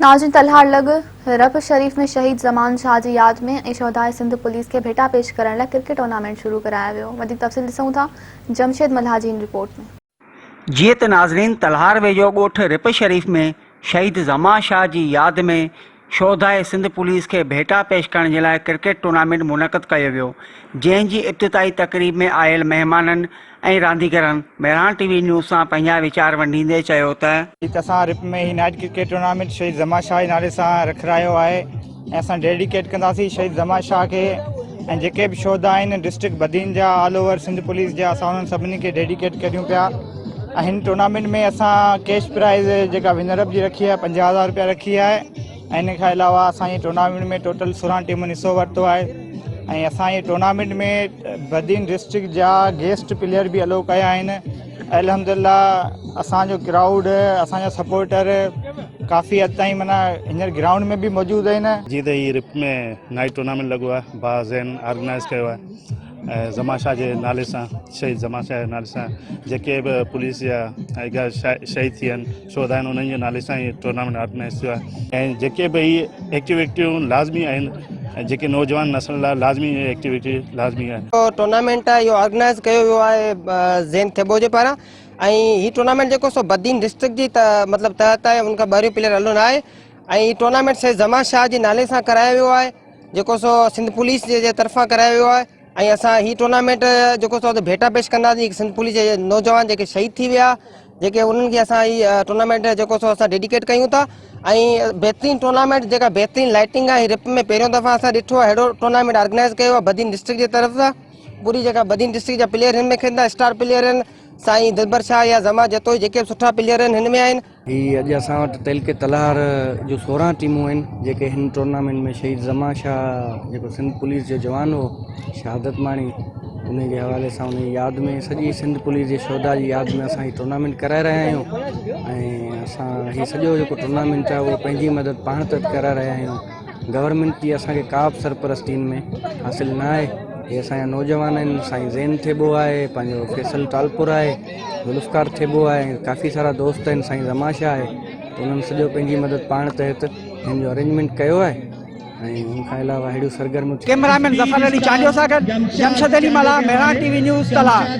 नाज़रीन, तलहार लग रप शरीफ में शहीद ज़मान शाह जी याद में शोधाए सिंध पुलिस के भेटा पेश करण लाइ क्रिकेट टूर्नामेंट शुरू कराया वियो। वधीक तफ़सील ॾिसूं था जमशेद मल्हाजी इन रिपोर्ट में। जीअं त नाज़रीन, तलहार वेझो ॻोठ रिप शरीफ में शहीद ज़मान शाह जी याद में शोधाए सिंध पुलिस के भेटा पेश करण जे लाइ क्रिकेट टूर्नामेंट मुनक़द कयो वियो, जंहिंजी इब्तिदाई तक़रीब में आयल महिमाननि ऐं रांदीगरनि मेहरान टीवी न्यूज़ सां पंहिंजा वीचार वंडींदे चयो त असां रिप में ही नाइट क्रिकेट टूर्नामेंट शहीद ज़मान शाह जे नाले सां रखायो आहे ऐं असां डेडिकेट कंदासीं शहीद ज़मान शाह खे। ऐं जेके बि शोधा आहिनि डिस्ट्रिक्ट बदीन जा, ऑल ओवर सिंध पुलिस जा, असां उन्हनि सभिनी खे डेडिकेट करियूं पिया। ऐं हिन टूर्नामेंट में असां कैश प्राइज़ जेका विनरअप जी रखी आहे 50,000 रुपया रखी आहे। ऐं इन खां अलावा असांजे टूर्नामेंट में टोटल 16 टीमुनि हिसो वरितो आहे। ऐं असांजे टूर्नामेंट में बदीन डिस्ट्रिक्ट जा गेस्ट प्लेयर बि अलो कया आहिनि। अल्हम्दुलिल्लाह असांजो क्राउड, असांजा सपोर्टर काफ़ी हद ताईं माना हींअर ग्राउंड में भी मौजूद आहिनि। जीअं त हीअ रिप में नाइट टूर्नामेंट लॻो आहे, बाज़ैन ऑर्गेनाइज़ कयो आहे ऐं ज़मान शाह जे नाले सां, शहीद ज़मान शाह जे नाले सां जेके बि पुलिस जा शहीद थी आहिनि, शोधा आहिनि, उन्हनि जे नाले सां ही टूर्नामेंट ऑर्गेनाइज़ थियो आहे। ऐं जेके बि हीअ एक्टिविटियूं लाज़मी आहिनि ऐं जेके नौजवान नस्ल लाइ लाज़मी एक्टिविटी लाज़मी आहे। टूर्नामेंट इहो ऑर्गेनाइज़ कयो वियो आहे ज़ैन थेबो जे पारां। ऐं हीअ टूर्नामेंट जेको सो बदीन डिस्ट्रिक्ट जी मतिलबु तहत आहे, उनखां ॿाहिरियों प्लेयर हलो न आहे। ऐं हीअ टूर्नामेंट शहीद ज़मान शाह जे नाले सां करायो वियो आहे, जेको सो सिंध पुलिस जे तरफ़ां करायो वियो आहे। ऐं असां हीअ टूर्नामेंट जेको सो भेटा पेश कंदासीं सिंध पुलिस जे नौजवान जेके शहीद थी विया, जेके उन्हनि खे असां हीअ टूर्नामेंट जेको सो असां डेडिकेट कयूं था। ऐं बहितरीन टूर्नामेंट जेका बहितरीन लाइटिंग आहे, रिप में पहिरियों दफ़ा असां ॾिठो आहे अहिड़ो टूर्नामेंट ऑर्गेनाइज़ कयो आहे बदीन डिस्ट्रिक्ट जे तरफ़ सां। पूरी जेका बदीन डिस्ट्रिक्ट जा प्लेयर हिन में खेॾंदा, स्टार प्लेयर आहिनि, साईं दिलबर शाह या ज़मा जतोई जेके बि सुठा प्लेयर आहिनि हिन में आहिनि। हीअ अॼु असां वटि तहलके तलहार जो 16 टीमूं आहिनि जेके हिन टूर्नामेंट में शहीद ज़मान शाह जेको सिंध पुलिस जो जवान हो शहादत माणी, उन जे हवाले सां उन जी यादि में सॼी सिंध पुलिस जे शोधा जी यादि में असां हीअ टूर्नामेंट कराए रहिया आहियूं। ऐं असां हीअ सॼो जेको टूर्नामेंट आहे उहो पंहिंजी मदद पाण त कराए रहिया आहियूं। गवर्नमेंट जी असांखे का बि सरपरस्ती में हासिलु न आहे। हे असांजा नौजवान आहिनि, साईं ज़ैन थेबो आहे, पंहिंजो फैसल टालपुर आहे, ज़ुल्फ़कार थेबो आहे, काफ़ी सारा दोस्त आहिनि, साईं ज़मान शाह आहे। त उन्हनि सॼो पंहिंजी मदद पाण तहत हिन जो अरेंजमेंट कयो आहे। ऐं उनखां अलावा अहिड़ियूं सरगर्मियूं। कैमरामैन ज़फ़र अली चांडियो सां गॾु जमशेद अली मला, मेहरान टीवी न्यूज़ तलहार।